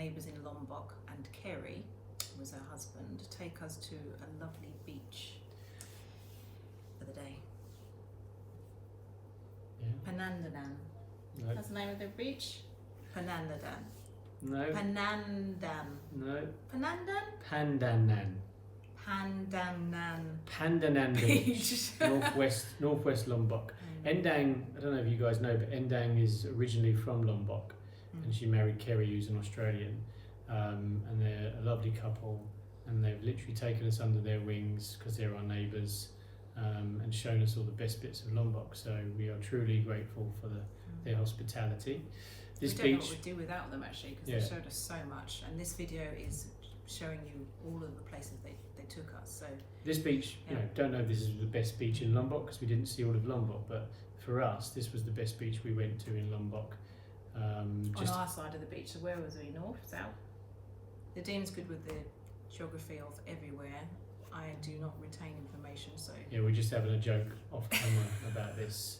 neighbours in Lombok, and Kerry was her husband, take us to a lovely beach for the day. Yeah. Penandanan. No. That's the name of the beach? Penandanan. No. Penandan. No. Penandan? Pandanan. Pandanan. Pandanan Beach. Beach. Northwest Lombok. Endang, I don't know if you guys know, but Endang is originally from Lombok, and she married Kerry, who's an Australian, and they're a lovely couple, and they've literally taken us under their wings because they're our neighbours, and shown us all the best bits of Lombok. So we are truly grateful for their hospitality. This we don't know beach, what we'd do without them actually, because they showed us so much, and this video is showing you all of the places they took us. So this beach, you know, don't know if this is the best beach in Lombok because we didn't see all of Lombok, but for us, this was the best beach we went to in Lombok. On our side of the beach. So where was we? North, south? Nadeem's good with the geography of everywhere. I do not retain information, so yeah, we're just having a joke off camera about this.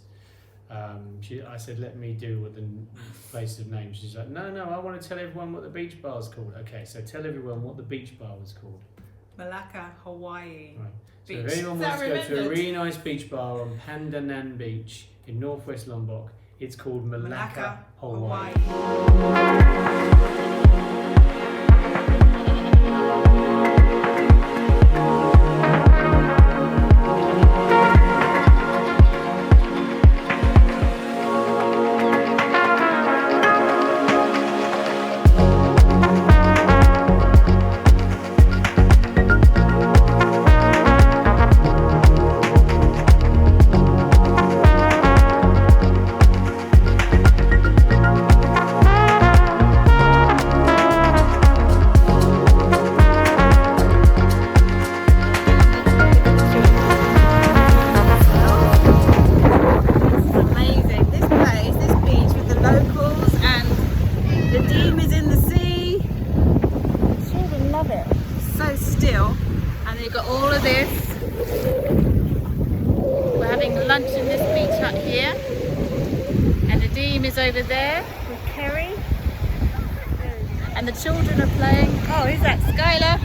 I said, let me deal with the places of names. She's like, no, I want to tell everyone what the beach bar is called. Okay, so tell everyone what the beach bar was called. Malacca, Hawaii. Right. So Beach. if anyone wants to go to a really nice beach bar on Pandanan Beach in Northwest Lombok, it's called Malacca, Hawaii. Over there with Kerry, and the children are playing. Oh, who's that? Skyla.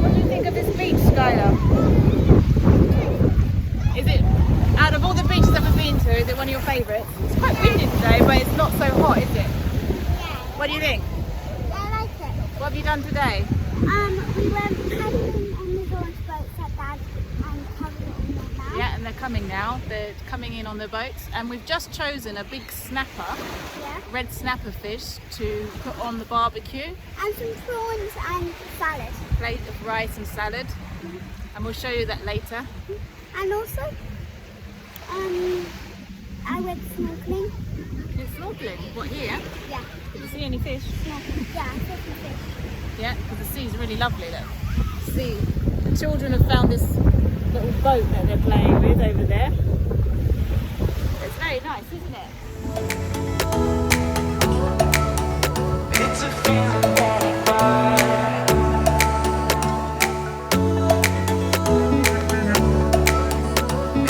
What do you think of this beach, Skyla? Is it, out of all the beaches I've ever been to, is it one of your favourites? It's quite windy today, but it's not so hot, is it? Yeah. What do you think? I like it. What have you done today? We went paddling on the launch boats at Dad and covered it in their bag. Yeah, and they're coming now. They're coming in on the boats, and we've just chosen a big snapper, red snapper fish, to put on the barbecue. And some prawns and salad. Plate of rice and salad, and we'll show you that later. And also, I went snorkeling. You're snorkeling? What, here? Yeah. Did you see any fish? Snorkeling. Yeah, I saw some fish. Yeah, because the sea's really lovely, look. See, the children have found this little boat that they're playing with over there. It's very nice, isn't it? It's a feeling that I find.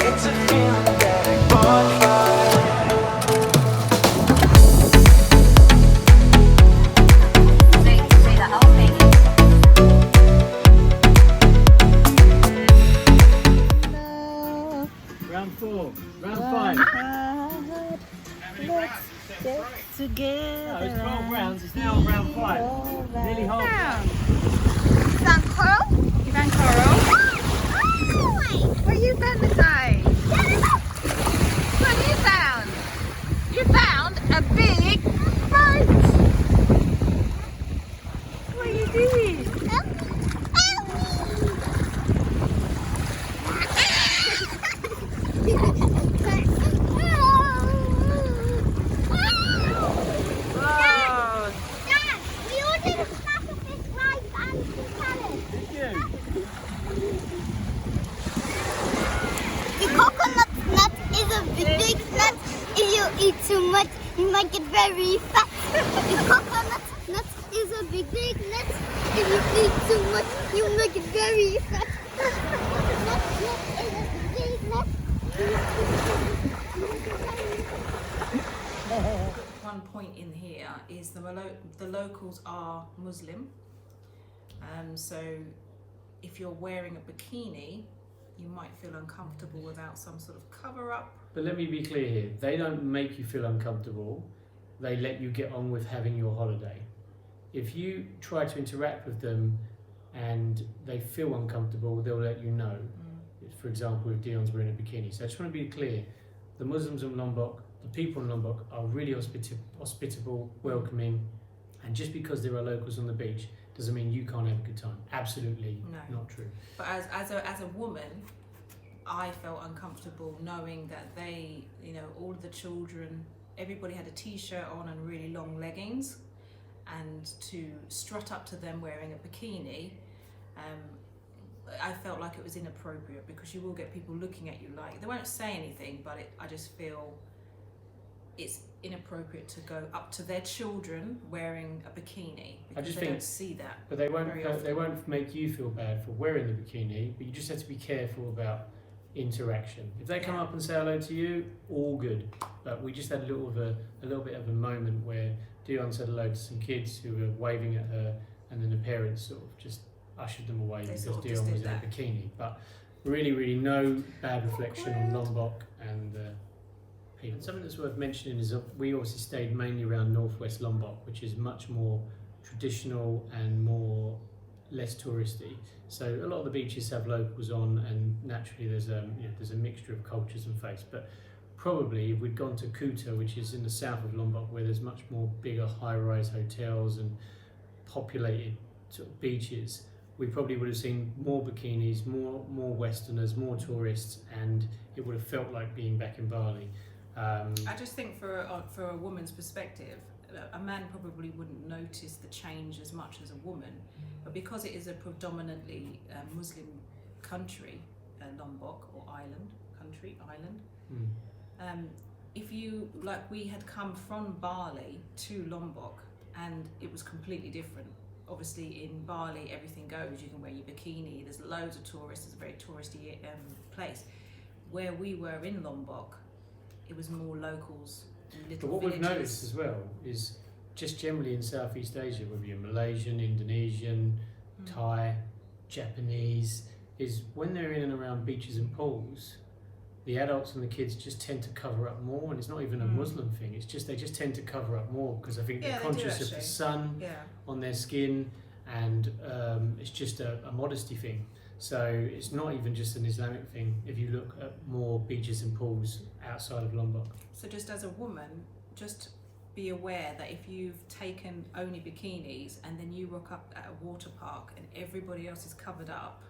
It's a feeling that I can't find. Say the whole thing. Round 4, round 5. Together. No, it's 12 rounds, it's now round 5. Nearly half. You found coral? You found coral? What you found, Nakhai? What have you found? You found a big boat. What are you doing? Too much, you might get very fat. The coconut nut is a big nut. If you eat too much, you might get very fat. Nut is a big nut. one point in here is the locals are Muslim. So if you're wearing a bikini, you might feel uncomfortable without some sort of cover up. But let me be clear here, they don't make you feel uncomfortable, they let you get on with having your holiday. If you try to interact with them and they feel uncomfortable, they'll let you know. For example, if Dionne's wearing a bikini. So I just want to be clear, the Muslims in Lombok, the people in Lombok are really hospitable, welcoming, and just because there are locals on the beach doesn't mean you can't have a good time. Absolutely not true. But as a woman, I felt uncomfortable knowing that they, you know, all of the children, everybody had a t-shirt on and really long leggings, and to strut up to them wearing a bikini, I felt like it was inappropriate, because you will get people looking at you like, they won't say anything, but I just feel it's inappropriate to go up to their children wearing a bikini, because they don't see that. But they won't make you feel bad for wearing the bikini, but you just have to be careful about interaction. If they come up and say hello to you, all good. But we just had a little bit of a moment where Dionne said hello to some kids who were waving at her, and then the parents sort of just ushered them away because Dionne was in a bikini. But really no bad reflection on Lombok and people. Something that's worth mentioning is that we obviously stayed mainly around northwest Lombok, which is much more traditional and less touristy. So a lot of the beaches have locals on, and naturally there's a mixture of cultures and faiths. But probably if we'd gone to Kuta, which is in the south of Lombok, where there's much more bigger high-rise hotels and populated sort of beaches, we probably would have seen more bikinis, more Westerners, more tourists, and it would have felt like being back in Bali. I just think for a woman's perspective, a man probably wouldn't notice the change as much as a woman, but because it is a predominantly Muslim country, Lombok or island, if you, like, we had come from Bali to Lombok and it was completely different. Obviously in Bali everything goes, you can wear your bikini, there's loads of tourists, it's a very touristy place. Where we were in Lombok, it was more locals and little But what villages. we've noticed as well is just generally in Southeast Asia, whether you're Malaysian, Indonesian, Thai, Japanese, is when they're in and around beaches and pools, the adults and the kids just tend to cover up more, and it's not even a Muslim thing, it's just they just tend to cover up more because I think they're conscious of the sun on their skin, and it's just a modesty thing. So it's not even just an Islamic thing if you look at more beaches and pools outside of Lombok. So just as a woman, just be aware that if you've taken only bikinis and then you rock up at a water park and everybody else is covered up,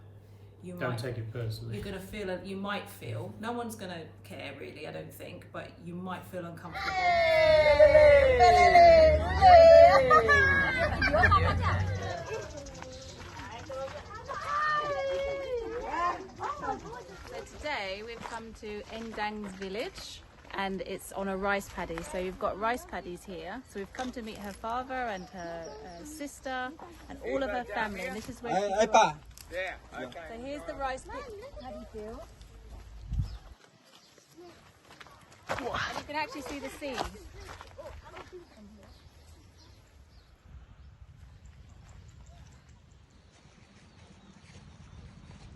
Don't take it personally. You're gonna feel, you might feel, no one's gonna care really, I don't think, but you might feel uncomfortable. So today we've come to Endang's village, and it's on a rice paddy. So you've got rice paddies here. So we've come to meet her father and her sister and all of her family. And this is where she grew up. Yeah, okay. So here's the rice paddy field. And you can actually see the sea.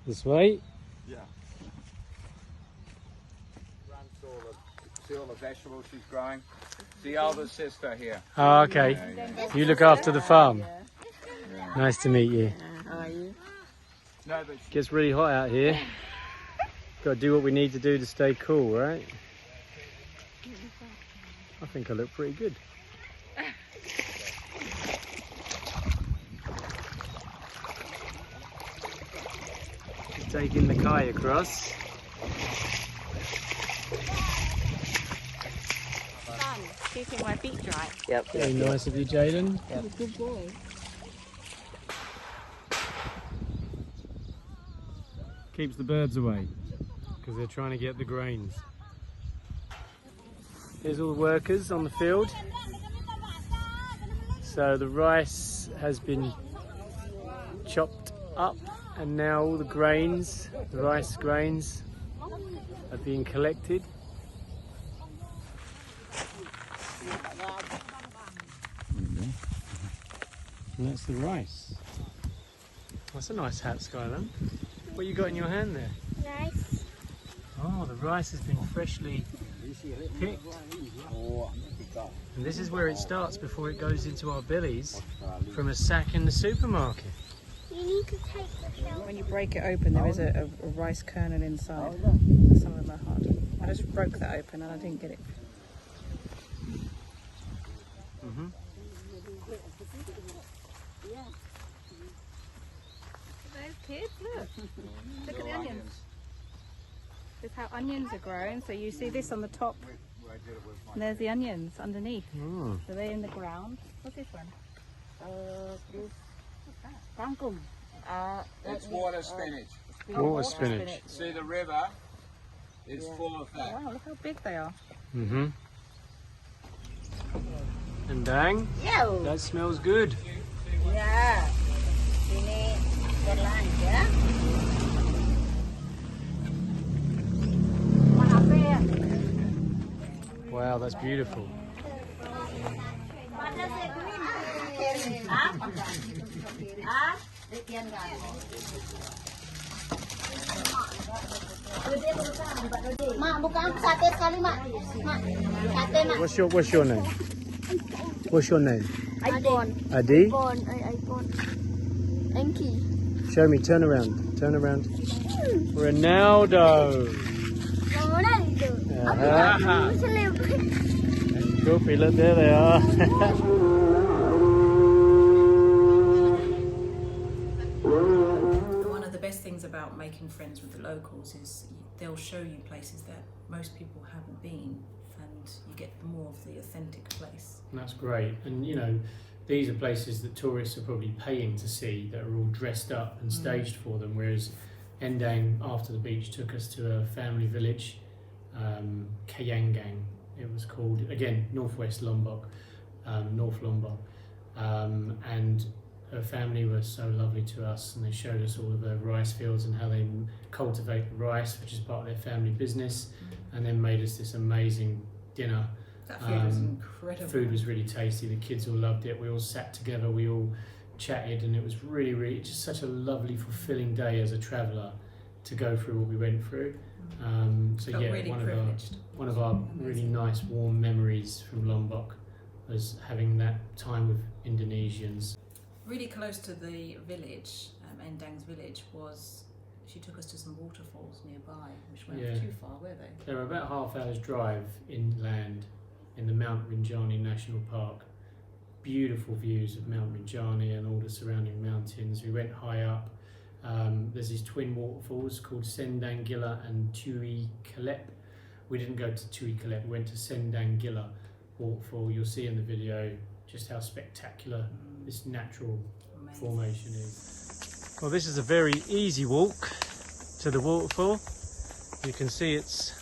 This way? Yeah. See all the vegetables she's growing? The elder sister here. Oh, okay. You look after the farm. Yeah. Nice to meet you. How are you? No, but Gets really hot out here. Got to do what we need to do to stay cool, right? I think I look pretty good. Just taking Nakhai across. Sun, keeping my feet dry. Yep. Very nice of you, Jayden. Yep. Good boy. Keeps the birds away because they're trying to get the grains. Here's all the workers on the field. So the rice has been chopped up, and now all the grains, the rice grains, are being collected. And that's the rice. That's a nice hat, Skyla. What you got in your hand there? Rice. Oh, the rice has been freshly picked. And this is where it starts before it goes into our bellies from a sack in the supermarket. You need to take the shell. When you break it open, there is a rice kernel inside. Some of them are hard. I just broke that open and I didn't get it. Mm-hmm. Those kids, look. Look at the onions. This is how onions are grown. So you see this on the top, and there's the onions underneath. Mm. So they're in the ground. What's this one? Kangkung. It's water spinach. Water spinach. See, the river is full of that. Wow, look how big they are. Mm-hmm. And dang, that smells good. Ya. Sini belanja. Wow, that's beautiful. Mak, bukan sate sekali, Mak. Mak, sate, Mak. What's your name? What's your name? Icon. Adi? Icon. Enki. Show me, turn around. Turn around. Ronaldo. Muslim. Kobie, look, there they are. One of the best things about making friends with the locals is they'll show you places that most people haven't been, and you get more of the authentic place. And that's great. And you know, these are places that tourists are probably paying to see, that are all dressed up and staged for them, whereas Endang, after the beach, took us to a family village, Kayangang it was called, again northwest Lombok, North Lombok, and her family were so lovely to us, and they showed us all of the rice fields and how they cultivate the rice, which is part of their family business, and then made us this amazing dinner. That food was incredible. Food was really tasty. The kids all loved it. We all sat together. We all chatted, and it was really just such a lovely, fulfilling day as a traveller to go through what we went through. So Felt yeah, really one of our really nice, warm memories from Lombok was having that time with Indonesians. Really close to the village, Endang's village, was she took us to some waterfalls nearby, which weren't too far, were they? They were about half hour's drive inland in the Mount Rinjani National Park. Beautiful views of Mount Rinjani and all the surrounding mountains. We went high up. There's these twin waterfalls called Sendang Gila and Tui Kelep. We didn't go to Tui Kelep, we went to Sendang Gila waterfall. You'll see in the video just how spectacular this natural formation is. Well, this is a very easy walk to the waterfall. You can see it's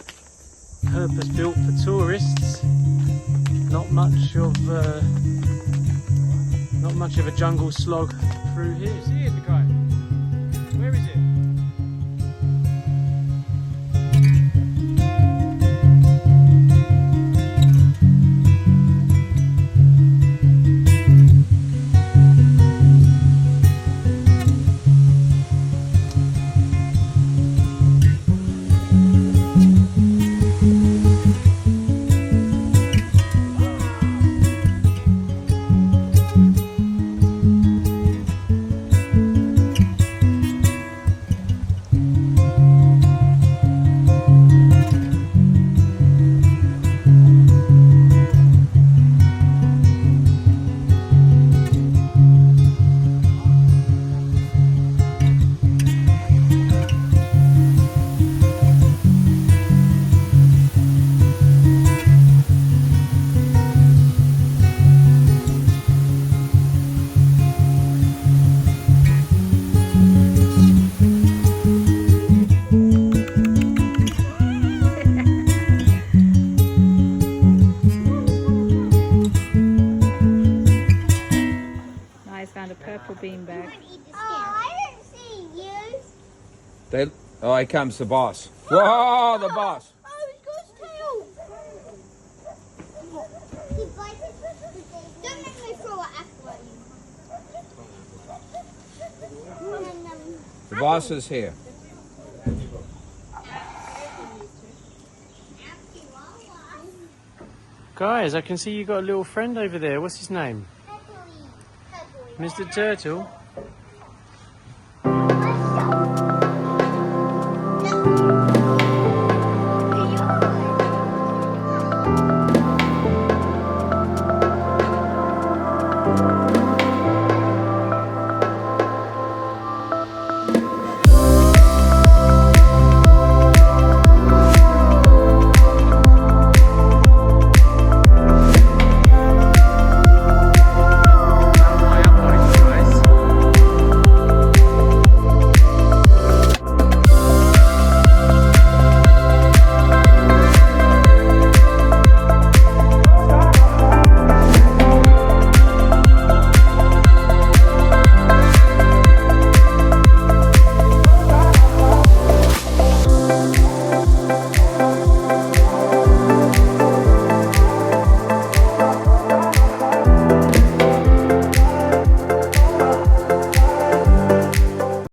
purpose built for tourists. Not much of a jungle slog through here. See it, Nakhai? Where is it? beanbag. Oh, I don't see you. Oh, here comes the boss. Whoa, the boss. Oh, he's got his tail. boss is here. Guys, I can see you got a little friend over there. What's his name? Mr. Turtle.